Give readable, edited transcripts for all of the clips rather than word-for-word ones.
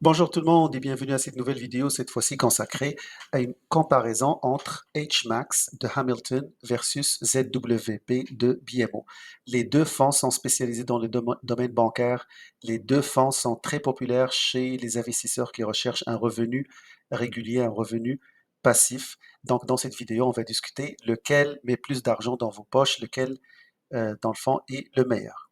Bonjour tout le monde et bienvenue à cette nouvelle vidéo, cette fois-ci consacrée à une comparaison entre HMAX de Hamilton versus ZWP de BMO. Les deux fonds sont spécialisés dans le domaine bancaire. Les deux fonds sont très populaires chez les investisseurs qui recherchent un revenu régulier, un revenu passif. Donc, dans cette vidéo, on va discuter lequel met plus d'argent dans vos poches, lequel, dans le fond, est le meilleur.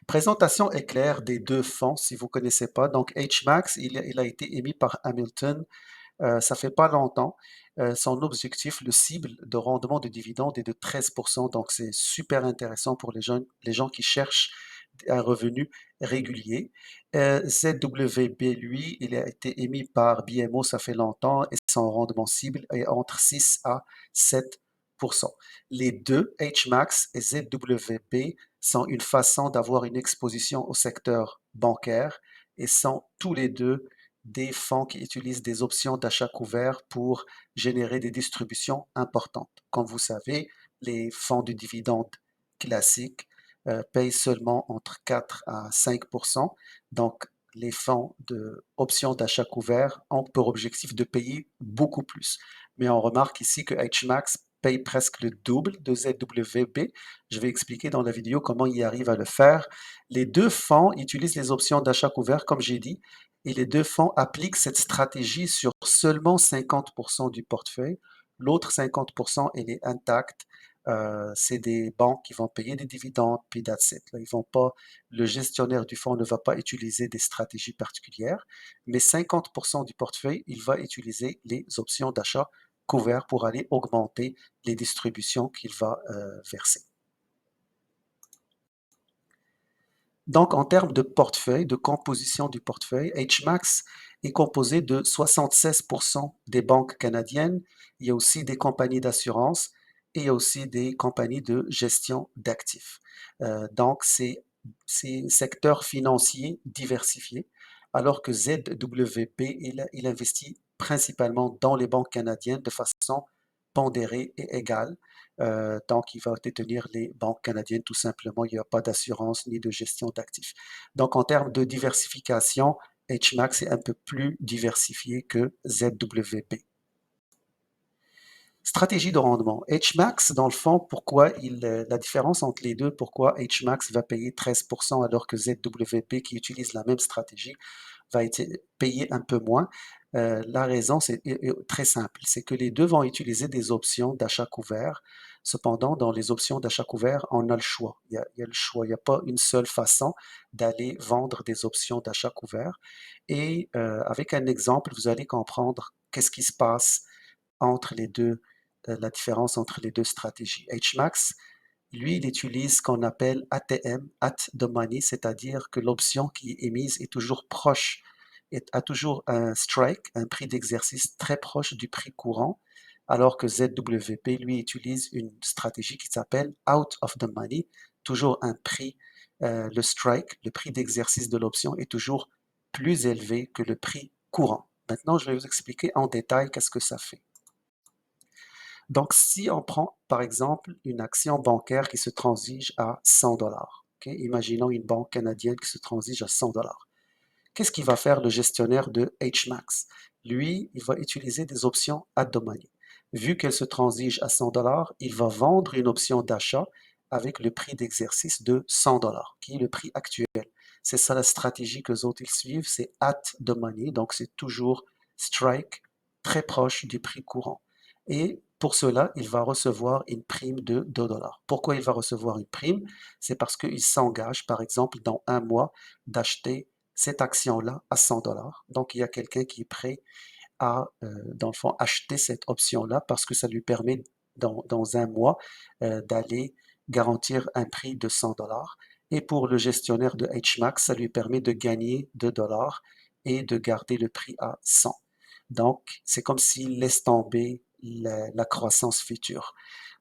Présentation éclair des deux fonds, si vous ne connaissez pas. Donc, HMAX, il a été émis par Hamilton, ça fait pas longtemps. Son objectif, le cible de rendement de dividendes est de 13%. Donc, c'est super intéressant pour les gens qui cherchent un revenu régulier. ZWB, lui, il a été émis par BMO, ça fait longtemps, et son rendement cible est entre 6 à 7%. Les deux, HMAX et ZWB, sont une façon d'avoir une exposition au secteur bancaire et sont tous les deux des fonds qui utilisent des options d'achat couvert pour générer des distributions importantes. Comme vous savez, les fonds de dividendes classiques payent seulement entre 4 à 5%. Donc, les fonds d'options d'achat couvert ont pour objectif de payer beaucoup plus. Mais on remarque ici que HMAX paye presque le double de ZWB. Je vais expliquer dans la vidéo comment il arrive à le faire. Les deux fonds utilisent les options d'achat couvert, comme j'ai dit, et les deux fonds appliquent cette stratégie sur seulement 50% du portefeuille. L'autre 50%, elle est intacte. C'est des banques qui vont payer des dividendes, puis that's it. Là, ils vont pas, le gestionnaire du fonds ne va pas utiliser des stratégies particulières, mais 50% du portefeuille, il va utiliser les options d'achat couvert pour aller augmenter les distributions qu'il va verser. Donc, en termes de portefeuille, de composition du portefeuille, HMAX est composé de 76% des banques canadiennes. Il y a aussi des compagnies d'assurance et il y a aussi des compagnies de gestion d'actifs. Donc, c'est un secteur financier diversifié, alors que ZWP, il investit principalement dans les banques canadiennes de façon pondérée et égale. Donc, il va détenir les banques canadiennes tout simplement. Il n'y a pas d'assurance ni de gestion d'actifs. Donc, en termes de diversification, HMAX est un peu plus diversifié que ZWP. Stratégie de rendement. HMAX, dans le fond, la différence entre les deux, pourquoi HMAX va payer 13% alors que ZWP, qui utilise la même stratégie, va être payé un peu moins. La raison, c'est très simple, c'est que les deux vont utiliser des options d'achat couvert. Cependant, dans les options d'achat couvert, on a le choix. Il y a le choix. Il n'y a pas une seule façon d'aller vendre des options d'achat couvert. Et avec un exemple, vous allez comprendre qu'est-ce qui se passe entre les deux, la différence entre les deux stratégies. HMAX, lui, il utilise ce qu'on appelle ATM, at the money, c'est-à-dire que l'option qui est émise est toujours proche, a toujours un strike, un prix d'exercice très proche du prix courant, alors que ZWP, lui, utilise une stratégie qui s'appelle out of the money, toujours un prix, le strike, le prix d'exercice de l'option est toujours plus élevé que le prix courant. Maintenant, je vais vous expliquer en détail qu'est-ce que ça fait. Donc, si on prend, par exemple, une action bancaire qui se transige à 100 dollars, imaginons une banque canadienne qui se transige à 100 dollars. Qu'est-ce qu'il va faire le gestionnaire de HMAX? Lui, il va utiliser des options at the money. Vu qu'elle se transige à 100 dollars, il va vendre une option d'achat avec le prix d'exercice de 100 dollars, qui est le prix actuel. C'est ça la stratégie que les autres ils suivent, c'est at the money, donc c'est toujours strike très proche du prix courant. Et pour cela, il va recevoir une prime de 2 dollars. Pourquoi il va recevoir une prime? C'est parce qu'il s'engage, par exemple, dans un mois, d'acheter cette action-là à 100 dollars. Donc, il y a quelqu'un qui est prêt à, dans le fond, acheter cette option-là parce que ça lui permet, dans un mois, d'aller garantir un prix de 100 dollars. Et pour le gestionnaire de HMAX, ça lui permet de gagner 2 dollars et de garder le prix à 100. Donc, c'est comme s'il laisse tomber la croissance future.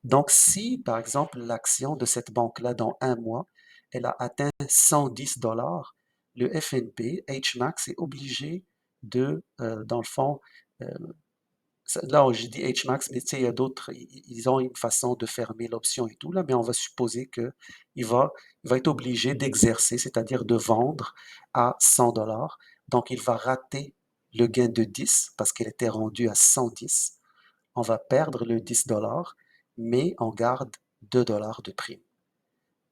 Donc, si, par exemple, l'action de cette banque-là, dans un mois, elle a atteint 110 dollars, le FNP, HMAX, est obligé de, dans le fond, euh, là, j'ai dit HMAX, mais tu sais, il y a d'autres, ils ont une façon de fermer l'option et tout, là, mais on va supposer qu'il va, il va être obligé d'exercer, c'est-à-dire de vendre à 100 dollars. Donc, il va rater le gain de 10 parce qu'elle était rendue à 110. On va perdre le 10 dollars, mais on garde 2 dollars de prime.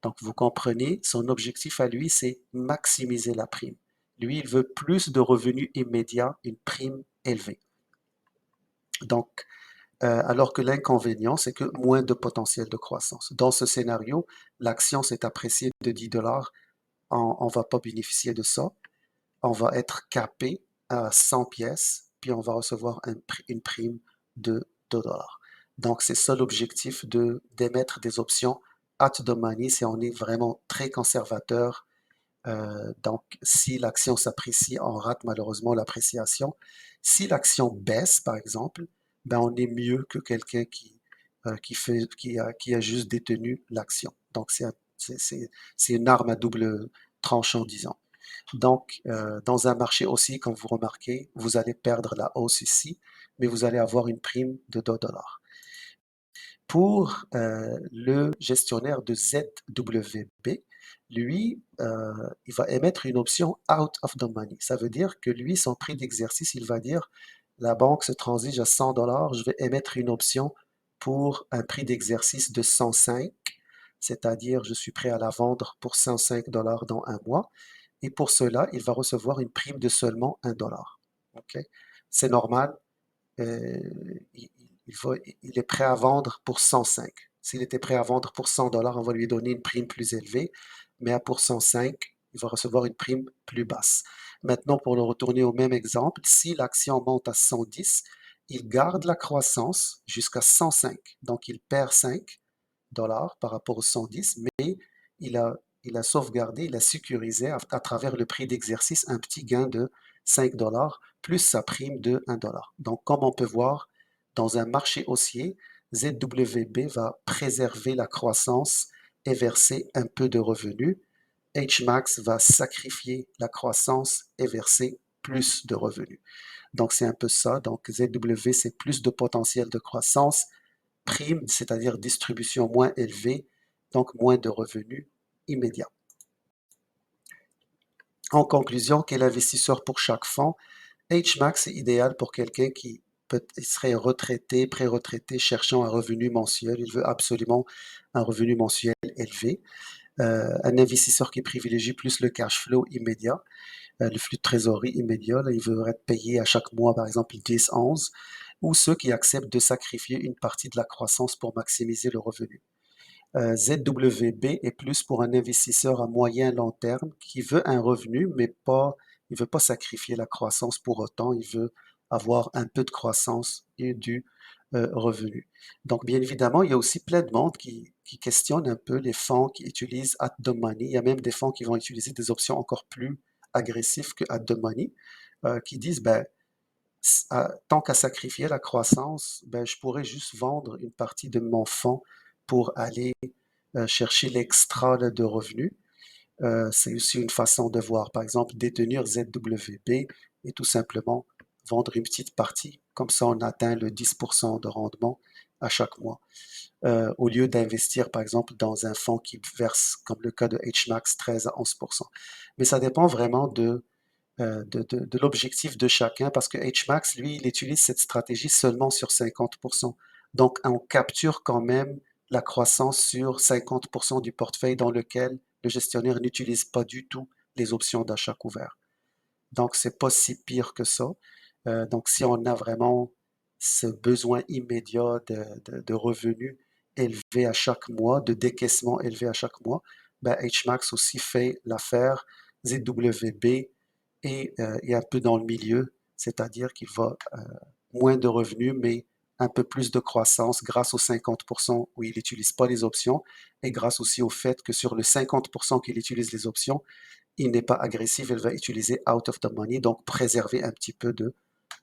Donc, vous comprenez, son objectif à lui, c'est maximiser la prime. Lui, il veut plus de revenus immédiats, une prime élevée. Donc, alors que l'inconvénient, c'est que moins de potentiel de croissance. Dans ce scénario, l'action s'est appréciée de 10 dollars, on ne va pas bénéficier de ça. On va être capé à 100 pièces, puis on va recevoir une prime de 2 dollars. Donc, c'est ça l'objectif d'émettre des options at the money, si on est vraiment très conservateur. Donc, si l'action s'apprécie, on rate malheureusement l'appréciation. Si l'action baisse, par exemple, ben on est mieux que quelqu'un qui a juste détenu l'action. Donc, c'est une arme à double tranchant, disons. Donc, dans un marché aussi, comme vous remarquez, vous allez perdre la hausse ici, mais vous allez avoir une prime de 2 dollars. Pour le gestionnaire de ZWB, lui, il va émettre une option out of the money. Ça veut dire que lui, son prix d'exercice, il va dire, la banque se transige à 100 dollars, je vais émettre une option pour un prix d'exercice de 105, c'est-à-dire je suis prêt à la vendre pour 105 dollars dans un mois. Et pour cela, il va recevoir une prime de seulement 1 dollar. OK? C'est normal, euh, il, il est prêt à vendre pour 105. S'il était prêt à vendre pour 100 dollars, on va lui donner une prime plus élevée, mais pour 105, il va recevoir une prime plus basse. Maintenant, pour le retourner au même exemple, si l'action monte à 110, il garde la croissance jusqu'à 105. Donc, il perd 5 dollars par rapport aux 110, mais il a, il a sauvegardé, il a sécurisé à travers le prix d'exercice un petit gain de 5 dollars plus sa prime de 1 dollar. Donc, comme on peut voir, dans un marché haussier, ZWB va préserver la croissance et verser un peu de revenus. HMAX va sacrifier la croissance et verser plus de revenus. Donc, c'est un peu ça. Donc, ZW, c'est plus de potentiel de croissance, prime, c'est-à-dire distribution moins élevée, donc moins de revenus immédiats. En conclusion, quel investisseur pour chaque fonds? HMAX est idéal pour quelqu'un qui serait retraité, pré-retraité, cherchant un revenu mensuel. Il veut absolument un revenu mensuel élevé. Un investisseur qui privilégie plus le cash flow immédiat, le flux de trésorerie immédiat. Là, il veut être payé à chaque mois, par exemple 10, 11, ou ceux qui acceptent de sacrifier une partie de la croissance pour maximiser le revenu. ZWB est plus pour un investisseur à moyen long terme qui veut un revenu, mais pas, il veut pas sacrifier la croissance pour autant. Il veut avoir un peu de croissance et du revenu. Donc, bien évidemment, il y a aussi plein de monde qui questionne un peu les fonds qui utilisent at the money. Il y a même des fonds qui vont utiliser des options encore plus agressives que at the money, qui disent, ben, tant qu'à sacrifier la croissance, ben, je pourrais juste vendre une partie de mon fonds pour aller chercher l'extra de revenus. C'est aussi une façon de voir. Par exemple, détenir ZWB et tout simplement vendre une petite partie. Comme ça, on atteint le 10% de rendement à chaque mois. Au lieu d'investir, par exemple, dans un fonds qui verse, comme le cas de HMAX, 13 à 11%. Mais ça dépend vraiment de l'objectif de chacun parce que HMAX, lui, il utilise cette stratégie seulement sur 50%. Donc, on capture quand même la croissance sur 50% du portefeuille dans lequel le gestionnaire n'utilise pas du tout les options d'achat couvert. Donc, c'est pas si pire que ça. Donc, si on a vraiment ce besoin immédiat de revenus élevés à chaque mois, de décaissement élevé à chaque mois, ben HMAX aussi fait l'affaire. ZWB est un peu dans le milieu, c'est-à-dire qu'il va moins de revenus, mais un peu plus de croissance grâce aux 50% où il n'utilise pas les options et grâce aussi au fait que sur le 50% qu'il utilise les options, il n'est pas agressif, il va utiliser out of the money, donc préserver un petit peu de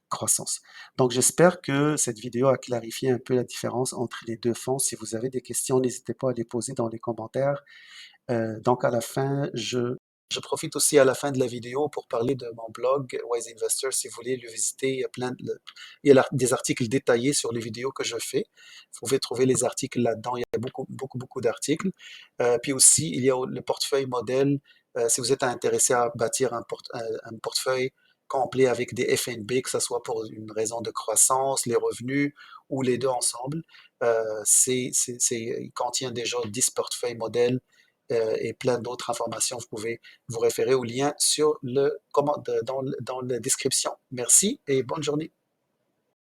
croissance. Donc j'espère que cette vidéo a clarifié un peu la différence entre les deux fonds. Si vous avez des questions, n'hésitez pas à les poser dans les commentaires. Donc à la fin, je Je profite aussi à la fin de la vidéo pour parler de mon blog Wise Investor. Si vous voulez le visiter, il y a des articles détaillés sur les vidéos que je fais. Vous pouvez trouver les articles là-dedans. Il y a beaucoup d'articles. Puis aussi, il y a le portefeuille modèle. Si vous êtes intéressé à bâtir un portefeuille complet avec des FNB, que ce soit pour une raison de croissance, les revenus ou les deux ensemble, il contient déjà 10 portefeuilles modèles et plein d'autres informations. Vous pouvez vous référer au lien sur dans la description. Merci et bonne journée.